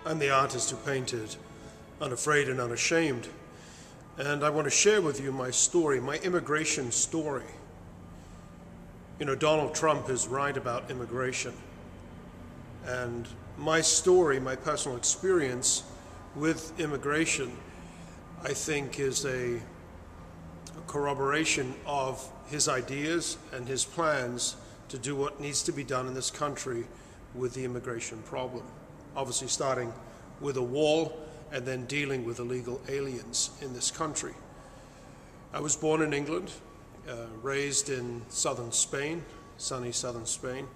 I'm the artist who painted Unafraid and Unashamed, and I want to share with you my story, my immigration story. You know, Donald Trump is right about immigration, and my story, my personal experience with immigration, I think is a corroboration of his ideas and his plans to do what needs to be done in this country with the immigration problem. Obviously starting with a wall and then dealing with illegal aliens in this country. I was born in England, raised in southern Spain, sunny southern Spain,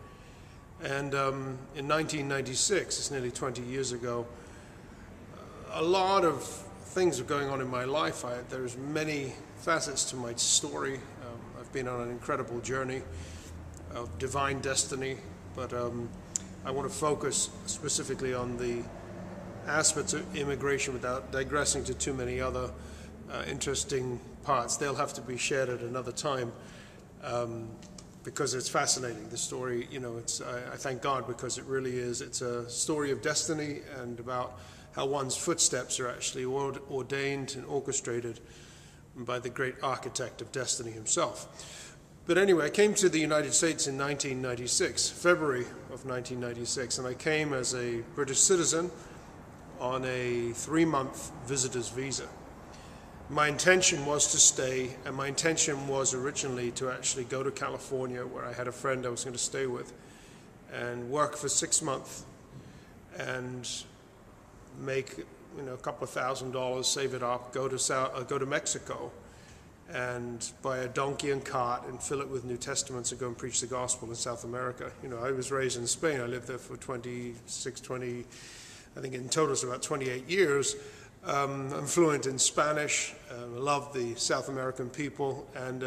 and in 1996, it's nearly 20 years ago, a lot of things were going on in my life. There's many facets to my story. I've been on an incredible journey of divine destiny, but I want to focus specifically on the aspects of immigration without digressing to too many other interesting parts. They'll have to be shared at another time because it's fascinating. The story, you know, I thank God because it really is. It's a story of destiny and about how one's footsteps are actually ordained and orchestrated by the great architect of destiny himself. But anyway, I came to the United States in 1996, February of 1996, and I came as a British citizen on a 3-month visitor's visa. My intention was to stay, and my intention was originally to actually go to California, where I had a friend I was going to stay with, and work for 6 months and make, you know, a couple of $1,000s, save it up, go to Mexico, and buy a donkey and cart and fill it with New Testaments and go and preach the gospel in South America. You know, I was raised in Spain. I lived there for 20, I think in total it's about 28 years. I'm fluent in Spanish. I love the South American people, and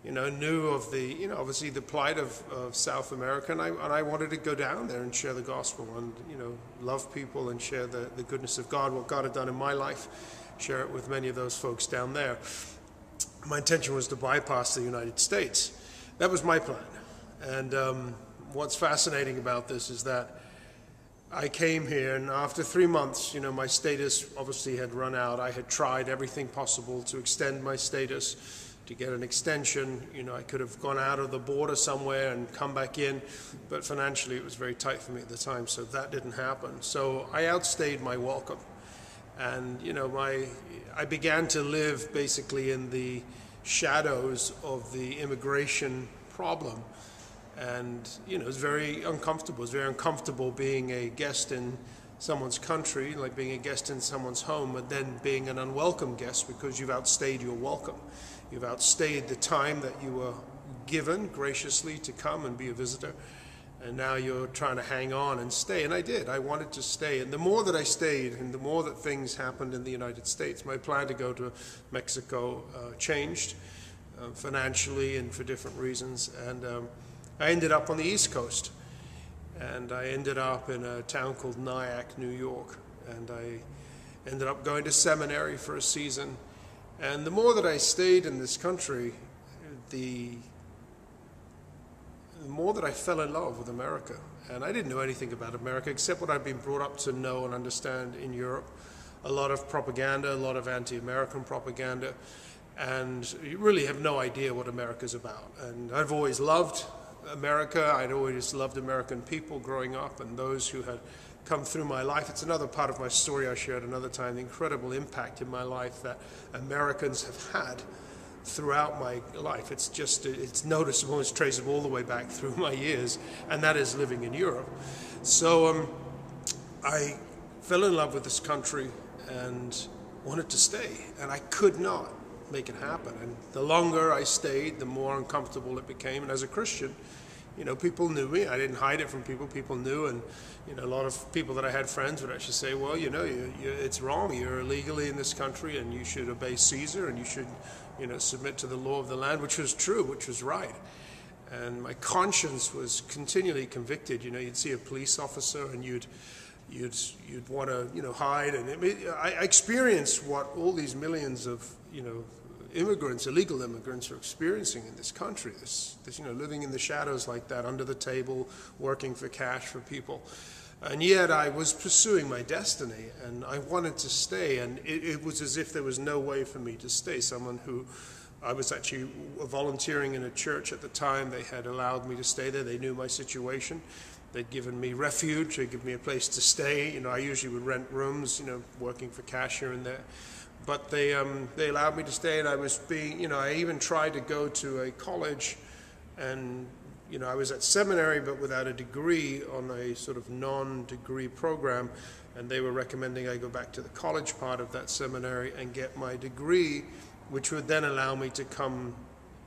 you know, knew of the, you know, obviously the plight of South America, and I wanted to go down there and share the gospel and, you know, love people and share the goodness of God, what God had done in my life, share it with many of those folks down there. My intention was to bypass the United States. That was my plan. And what's fascinating about this is that I came here, and after 3 months, you know, my status obviously had run out. I had tried everything possible to extend my status, to get an extension. You know, I could have gone out of the border somewhere and come back in, but financially it was very tight for me at the time, so that didn't happen. So I outstayed my welcome. And, you know, I began to live basically in the shadows of the immigration problem. And, you know, it's very uncomfortable. It's very uncomfortable being a guest in someone's country, like being a guest in someone's home, but then being an unwelcome guest because you've outstayed your welcome. You've outstayed the time that you were given graciously to come and be a visitor. And now you're trying to hang on and stay. And I did. I wanted to stay. And the more that I stayed and the more that things happened in the United States, my plan to go to Mexico changed financially and for different reasons. And I ended up on the East Coast. And I ended up in a town called Nyack, New York. And I ended up going to seminary for a season. And the more that I stayed in this country, the more that I fell in love with America. And I didn't know anything about America except what I'd been brought up to know and understand in Europe. A lot of propaganda, a lot of anti-American propaganda, and you really have no idea what America's about. And I've always loved America. I'd always loved American people growing up and those who had come through my life. It's another part of my story I shared another time, the incredible impact in my life that Americans have had throughout my life. It's just, it's noticeable, it's traceable all the way back through my years, and that is living in Europe. So I fell in love with this country and wanted to stay, and I could not make it happen. And the longer I stayed, the more uncomfortable it became. And as a Christian, you know, people knew me. I didn't hide it from people. People knew, and you know, a lot of people that I had friends would actually say, "Well, you know, it's wrong. You're illegally in this country, and you should obey Caesar, and you should, you know, submit to the law of the land," which was true, which was right. And my conscience was continually convicted. You know, you'd see a police officer, and you'd want to, you know, hide. And I experienced what all these millions of, you know, immigrants, illegal immigrants, are experiencing in this country. This, you know, living in the shadows like that, under the table, working for cash for people. And yet I was pursuing my destiny, and I wanted to stay, and it was as if there was no way for me to stay. I was actually volunteering in a church at the time. They had allowed me to stay there. They knew my situation. They'd given me refuge. They'd given me a place to stay. I usually would rent rooms, working for cash here and there. But they allowed me to stay, and I was I even tried to go to a college, and I was at seminary but without a degree on a sort of non-degree program, and they were recommending I go back to the college part of that seminary and get my degree, which would then allow me to come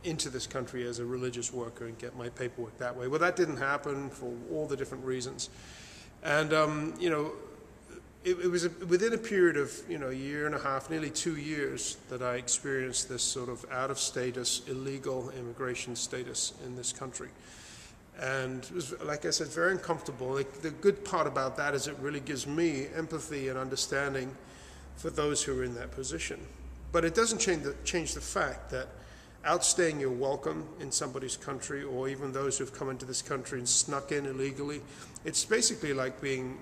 into this country as a religious worker and get my paperwork that way. Well, that didn't happen for all the different reasons. And, it was within a period of, a year and a half, nearly 2 years, that I experienced this sort of out-of-status, illegal immigration status in this country. And it was, like I said, very uncomfortable. The good part about that is it really gives me empathy and understanding for those who are in that position. But it doesn't change the fact that outstaying your welcome in somebody's country, or even those who've come into this country and snuck in illegally, it's basically like being,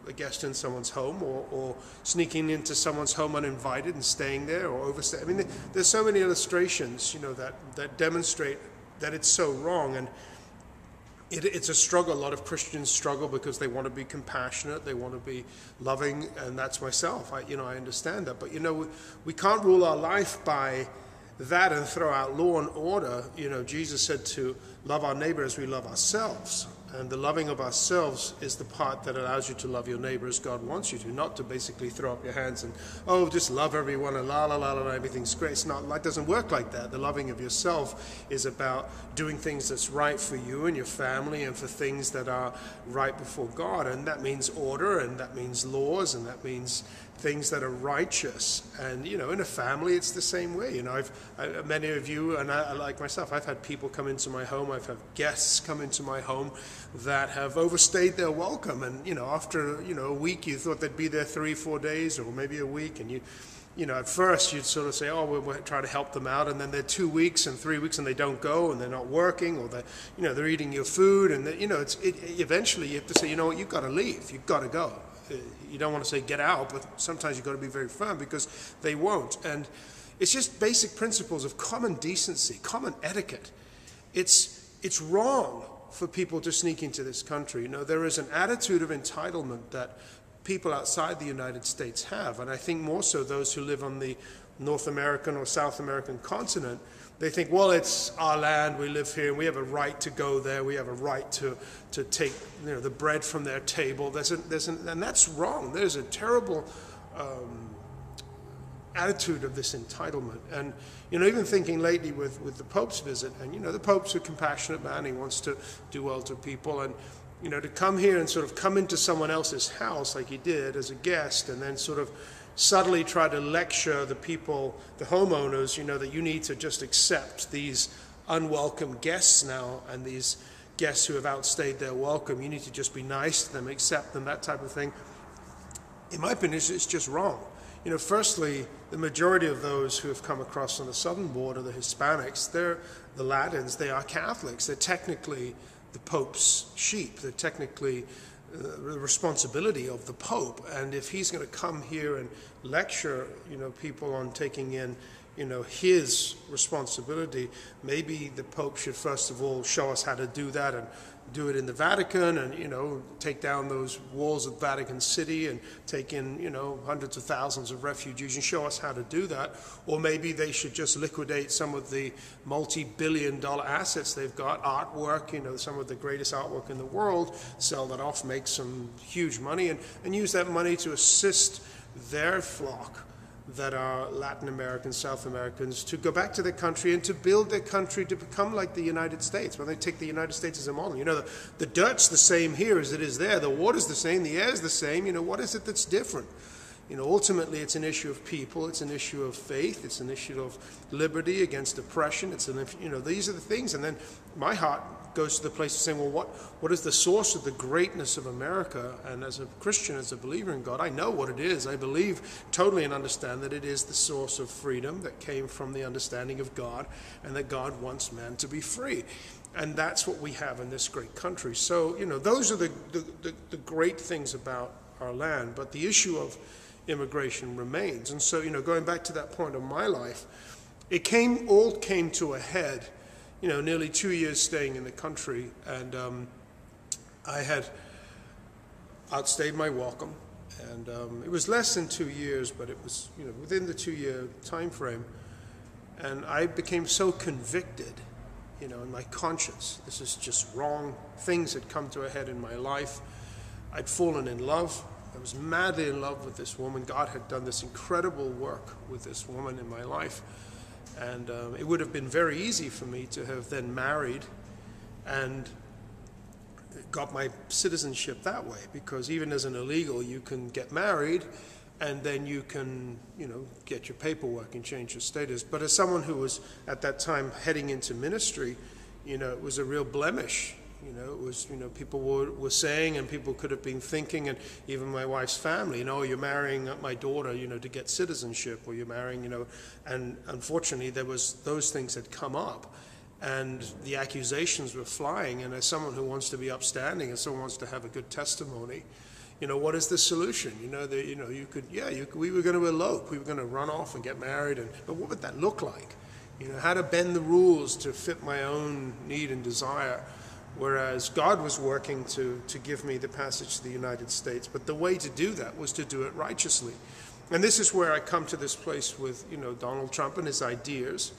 a guest in someone's home, or sneaking into someone's home uninvited and staying there, or overstaying. I mean, there's so many illustrations, that demonstrate that it's so wrong. And it's a struggle. A lot of Christians struggle because they want to be compassionate, they want to be loving, and that's myself. I understand that. But, we can't rule our life by that and throw out law and order. Jesus said to love our neighbor as we love ourselves. And the loving of ourselves is the part that allows you to love your neighbor as God wants you to, not to basically throw up your hands and, just love everyone and la, la, la, la, everything's great. It doesn't work like that. The loving of yourself is about doing things that's right for you and your family, and for things that are right before God. And that means order, and that means laws, and that means things that are righteous. And, in a family, it's the same way. Many of you, and I, like myself, I've had people come into my home, I've had guests come into my home that have overstayed their welcome. And, after, a week, you thought they'd be there 3-4 days, or maybe a week, and at first you'd sort of say, we'll try to help them out, and then they're 2 weeks and 3 weeks and they don't go, and they're not working, or they're eating your food, and eventually you have to say, you've got to leave, you've got to go. You don't want to say get out, but sometimes you've got to be very firm, because they won't. And it's just basic principles of common decency, common etiquette. It's wrong for people to sneak into this country. There is an attitude of entitlement that people outside the United States have, and I think more so those who live on the North American or South American continent. They think, it's our land, we live here, and we have a right to go there, we have a right to take the bread from their table. And that's wrong. There's a terrible attitude of this entitlement. And even thinking lately with the Pope's visit, and the Pope's a compassionate man, he wants to do well to people, and to come here and sort of come into someone else's house like he did as a guest, and then sort of subtly try to lecture the people, the homeowners, that you need to just accept these unwelcome guests now, and these guests who have outstayed their welcome. You need to just be nice to them, accept them, that type of thing. In my opinion, it's just wrong. Firstly, the majority of those who have come across on the southern border, the Hispanics, they're the Latins, they are Catholics. They're technically the Pope's sheep. They're technically the responsibility of the Pope. And if he's going to come here and lecture, people on taking in, his responsibility, maybe the Pope should first of all show us how to do that, and do it in the Vatican, and, take down those walls of Vatican City and take in, hundreds of thousands of refugees, and show us how to do that. Or maybe they should just liquidate some of the multi-billion-dollar assets they've got, artwork, some of the greatest artwork in the world, sell that off, make some huge money, and use that money to assist their flock that are Latin Americans, South Americans, to go back to their country and to build their country to become like the United States. When they take the United States as a model, the dirt's the same here as it is there, the water's the same, the air's the same, what is it that's different? Ultimately it's an issue of people, it's an issue of faith, it's an issue of liberty against oppression, these are the things. And then my heart goes to the place of saying, what is the source of the greatness of America? And as a Christian, as a believer in God, I know what it is. I believe totally and understand that it is the source of freedom that came from the understanding of God, and that God wants man to be free. And that's what we have in this great country. So, those are the great things about our land. But the issue of immigration remains. And so, going back to that point of my life, it all came to a head, nearly 2 years staying in the country. And I had outstayed my welcome. And it was less than 2 years, but it was, within the 2-year time frame. And I became so convicted, in my conscience. This is just wrong. Things had come to a head in my life. I'd fallen in love. I was madly in love with this woman. God had done this incredible work with this woman in my life. And it would have been very easy for me to have then married and got my citizenship that way, because even as an illegal, you can get married and then you can, get your paperwork and change your status. But as someone who was at that time heading into ministry, it was a real blemish. It was, people were saying, and people could have been thinking, and even my wife's family, you're marrying my daughter, to get citizenship, or you're marrying, and unfortunately those things had come up. And the accusations were flying, and as someone who wants to be upstanding, and someone wants to have a good testimony, what is the solution? We were going to elope, we were going to run off and get married, but what would that look like? How to bend the rules to fit my own need and desire, whereas God was working to give me the passage to the United States. But the way to do that was to do it righteously. And this is where I come to this place with, Donald Trump and his ideas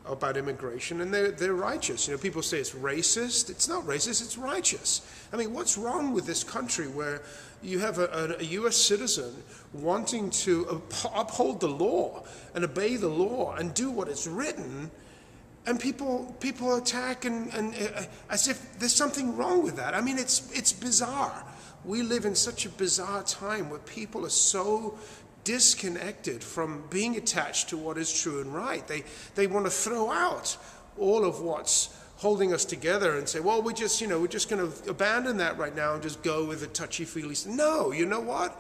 about immigration, and they're righteous. People say it's racist. It's not racist, it's righteous. I mean, what's wrong with this country where you have a U.S. citizen wanting to uphold the law and obey the law and do what is written, and people attack and as if there's something wrong with that? I mean, it's bizarre. We live in such a bizarre time where people are so disconnected from being attached to what is true and right. They want to throw out all of what's holding us together and say, well, we're just going to abandon that right now and just go with a touchy-feely. No, you know what?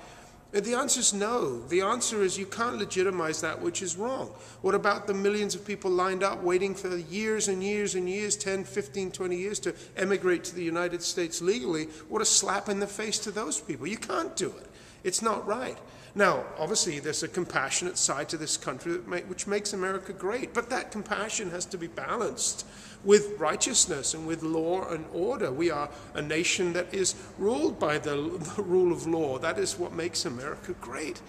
The answer is no. The answer is you can't legitimize that which is wrong. What about the millions of people lined up waiting for years and years and years, 10, 15, 20 years to emigrate to the United States legally? What a slap in the face to those people. You can't do it. It's not right. Now, obviously, there's a compassionate side to this country which makes America great, but that compassion has to be balanced with righteousness and with law and order. We are a nation that is ruled by the rule of law. That is what makes America great.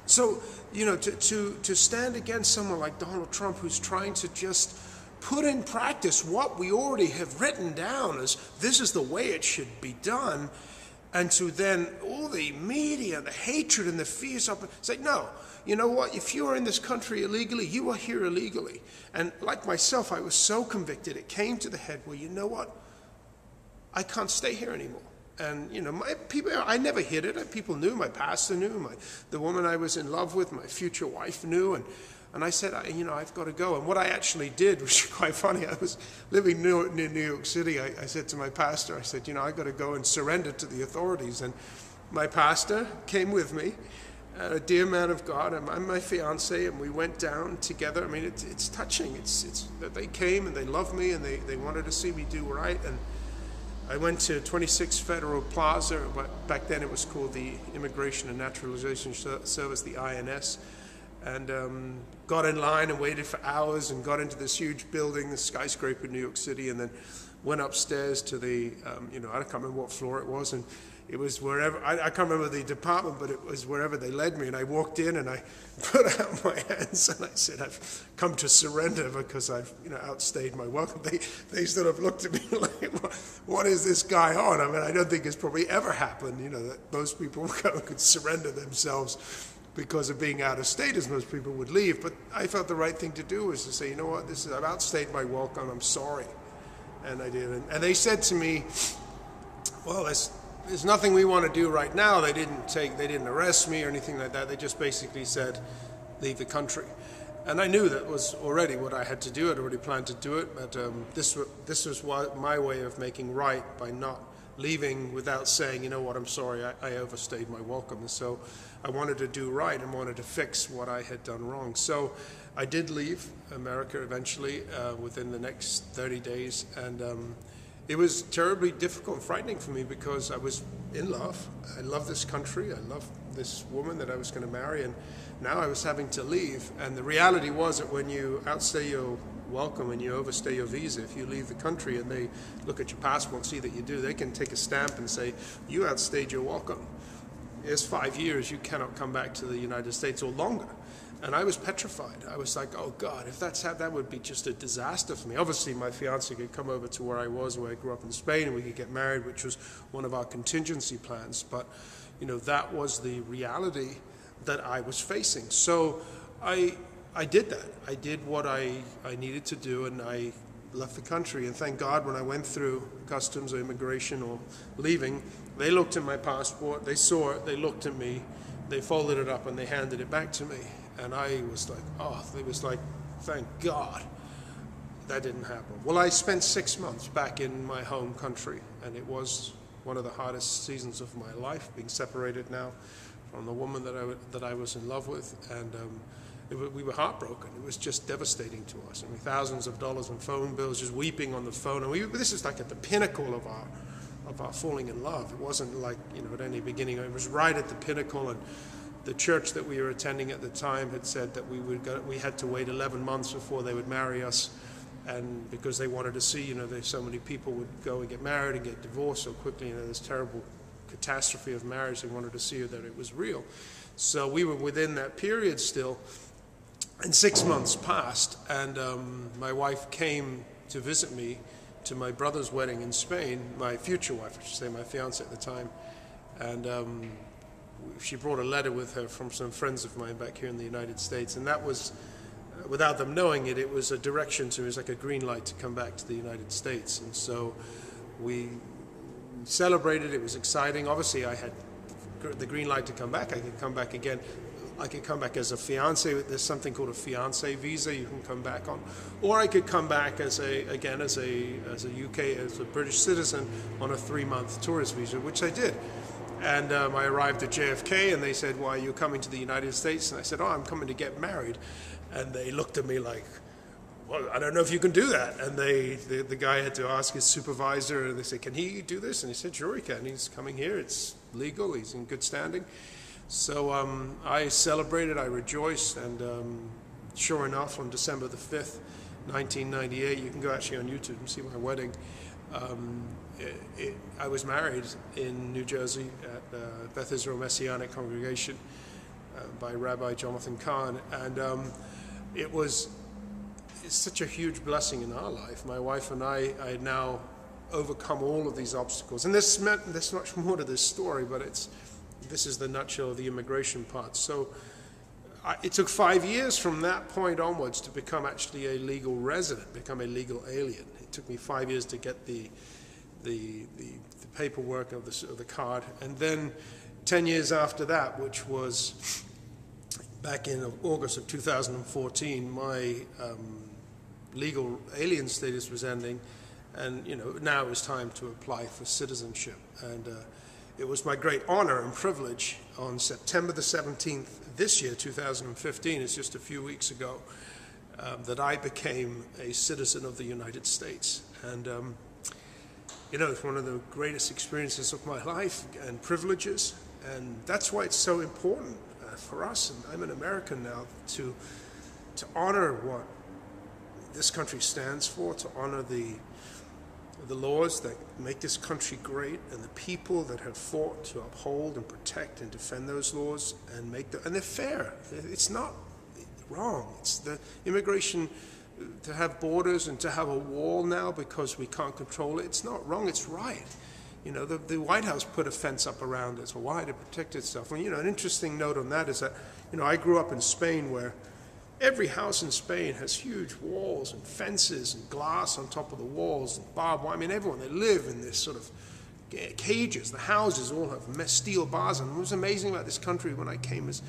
So, to stand against someone like Donald Trump, who's trying to just put in practice what we already have written down as this is the way it should be done, and to then all the media, the hatred and the fears up, say, no, you know what, if you are in this country illegally, you are here illegally. And like myself, I was so convicted, it came to the head where, you know what, I can't stay here anymore. And, I never hid it. People knew, my pastor knew, the woman I was in love with, my future wife knew, and I said, I've got to go. And what I actually did, which is quite funny, I was living near New York City. I said to my pastor, I said, I've got to go and surrender to the authorities. And my pastor came with me, a dear man of God, and I'm my fiance, and we went down together. I mean, it's touching. It's they came and they loved me, and they wanted to see me do right. And I went to 26 Federal Plaza. Back then it was called the Immigration and Naturalization Service, the INS. And got in line and waited for hours and got into this huge building, the skyscraper in New York City, and then went upstairs to the, I can't remember what floor it was, and it was wherever, I can't remember the department, but it was wherever they led me. And I walked in and I put out my hands and I said, I've come to surrender because I've, outstayed my welcome. They sort of looked at me like, what is this guy on? I mean, I don't think it's probably ever happened, that most people could surrender themselves because of being out of state, as most people would leave. But I felt the right thing to do was to say, you know what, I've outstayed my welcome, I'm sorry. And I did. And they said to me, well, there's nothing we want to do right now. They didn't arrest me or anything like that. They just basically said, leave the country. And I knew that was already what I had to do. I'd already planned to do it, but this was my way of making right by not leaving without saying, you know what, I'm sorry, I overstayed my welcome. And so I wanted to do right and wanted to fix what I had done wrong. So I did leave America eventually within the next 30 days. And it was terribly difficult and frightening for me because I was in love. I love this country. I love this woman that I was going to marry. And now I was having to leave. And the reality was that when you outstay your welcome and you overstay your visa, if you leave the country and they look at your passport and see that you do, they can take a stamp and say, you outstayed your welcome. It's 5 years, you cannot come back to the United States or longer. And I was petrified. I was like, oh God, if that's how, that would be just a disaster for me. Obviously, my fiance could come over to where I was, where I grew up in Spain, and we could get married, which was one of our contingency plans. But, you know, that was the reality that I was facing. So I did that. I did what I needed to do, and I left the country. And thank God when I went through customs or immigration or leaving, they looked at my passport, they saw it, they looked at me, they folded it up, and they handed it back to me. And I was like, oh, it was like, thank God that didn't happen. Well, I spent 6 months back in my home country, and it was one of the hardest seasons of my life, being separated now from the woman that I was in love with. And we were heartbroken. It was just devastating to us. I mean, thousands of dollars in phone bills, just weeping on the phone. And this is like at the pinnacle of our falling in love. It wasn't like, you know, at any beginning. It was right at the pinnacle. And the church that we were attending at the time had said that we had to wait 11 months before they would marry us, and because they wanted to see, you know, so many people would go and get married and get divorced so quickly, you know, this terrible catastrophe of marriage. They wanted to see that it was real. So we were within that period still, and 6 months passed, and my wife came to visit me to my brother's wedding in Spain, my future wife, I should say, my fiance at the time, and she brought a letter with her from some friends of mine back here in the United States, and that was, without them knowing it, it was a direction to, it was like a green light to come back to the United States. And so we celebrated. It was exciting. Obviously, I had the green light to come back. I could come back again. I could come back as a fiance. There's something called a fiance visa you can come back on, or I could come back as a British citizen on a 3-month tourist visa, which I did. And I arrived at JFK, and they said, why are you coming to the United States? And I said, oh, I'm coming to get married. And they looked at me like, well, I don't know if you can do that. And the guy had to ask his supervisor, and they said, can he do this? And he said, sure he can. He's coming here. It's legal. He's in good standing. So I celebrated. I rejoiced. And sure enough, on December the 5th, 1998, you can go actually on YouTube and see my wedding. I was married in New Jersey at Beth Israel Messianic Congregation by Rabbi Jonathan Kahn, and it's such a huge blessing in our life. My wife and I had now overcome all of these obstacles, and there's much more to this story, but this is the nutshell of the immigration part. So it took 5 years from that point onwards to become actually a legal resident, become a legal alien. It took me 5 years to get the paperwork of the card, and then 10 years after that, which was back in August of 2014, my legal alien status was ending, and you know, now it was time to apply for citizenship. And it was my great honor and privilege on September the 17th this year, 2015, it's just a few weeks ago, that I became a citizen of the United States. And you know, it's one of the greatest experiences of my life and privileges, and that's why it's so important for us, and I'm an American now, to honor what this country stands for, to honor the laws that make this country great, and the people that have fought to uphold and protect and defend those laws and and they're fair. It's not wrong. It's the immigration. To have borders and to have a wall now because we can't control it, it's not wrong, it's right. You know, the White House put a fence up around us. Why? To protect itself. And, you know, an interesting note on that is that, you know, I grew up in Spain where every house in Spain has huge walls and fences and glass on top of the walls and barbed wire. I mean, everyone, they live in this sort of cages. The houses all have steel bars. And what was amazing about this country when I came is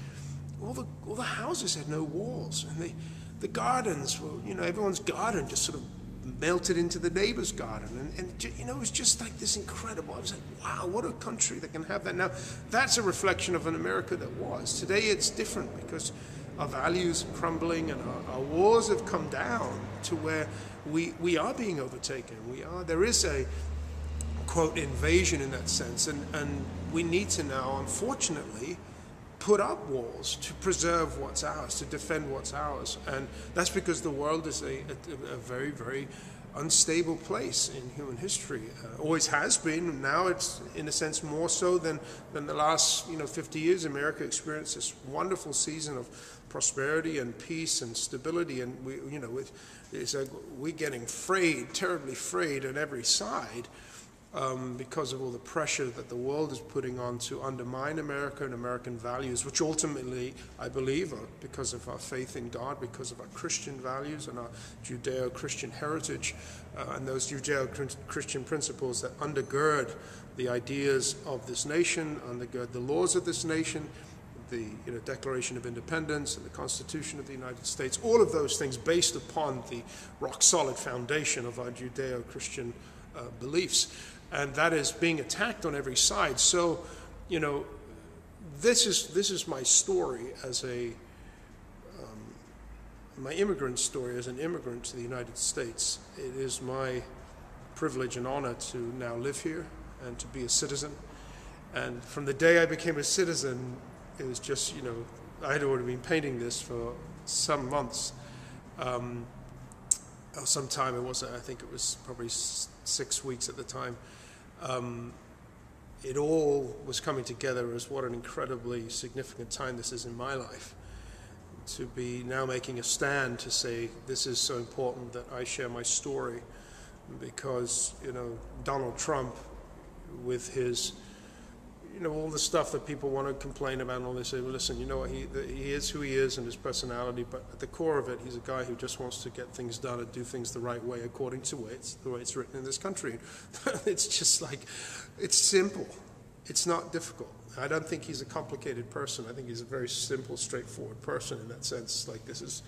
all the houses had no walls. And the gardens, well, you know, everyone's garden just sort of melted into the neighbor's garden. And you know, it was just like this incredible. I was like, wow, what a country that can have that. Now, that's a reflection of an America that was. Today it's different because our values are crumbling and our wars have come down to where we are being overtaken. There is a, quote, invasion in that sense. And we need to now, unfortunately, put up walls to preserve what's ours, to defend what's ours. And that's because the world is a very, very unstable place in human history. Always has been. Now it's, in a sense, more so than the last 50 years. America experienced this wonderful season of prosperity and peace and stability. And we're getting frayed, terribly frayed on every side. Because of all the pressure that the world is putting on to undermine America and American values, which ultimately, I believe, are because of our faith in God, because of our Christian values and our Judeo-Christian heritage, and those Judeo-Christian principles that undergird the ideas of this nation, undergird the laws of this nation, the Declaration of Independence and the Constitution of the United States, all of those things based upon the rock-solid foundation of our Judeo-Christian beliefs. And that is being attacked on every side. So, this is my story as my immigrant story as an immigrant to the United States. It is my privilege and honor to now live here and to be a citizen. And from the day I became a citizen, it was just, I had already been painting this for some months. Sometime I think it was probably 6 weeks at the time. It all was coming together as what an incredibly significant time this is in my life. To be now making a stand to say this is so important that I share my story, because Donald Trump, with his all the stuff that people want to complain about and all, they say, well, listen, he is who he is and his personality, but at the core of it, he's a guy who just wants to get things done and do things the right way according to the way it's written in this country. It's just like, it's simple. It's not difficult. I don't think he's a complicated person. I think he's a very simple, straightforward person in that sense. Like, this is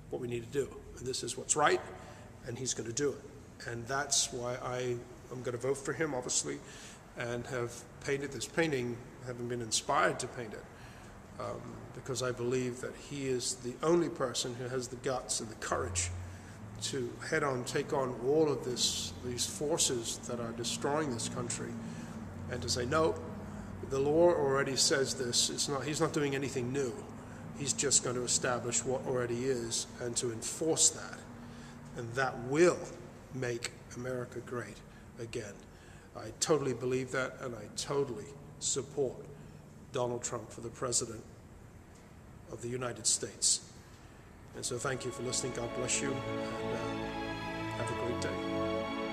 what we need to do, and this is what's right, and he's going to do it. And that's why I'm going to vote for him, obviously, and have painted this painting, having been inspired to paint it, because I believe that he is the only person who has the guts and the courage to head-on take on all of these forces that are destroying this country, and to say, no, the law already says this. He's not doing anything new. He's just going to establish what already is and to enforce that, and that will make America great again. I totally believe that, and I totally support Donald Trump for the President of the United States. And so thank you for listening. God bless you, and have a great day.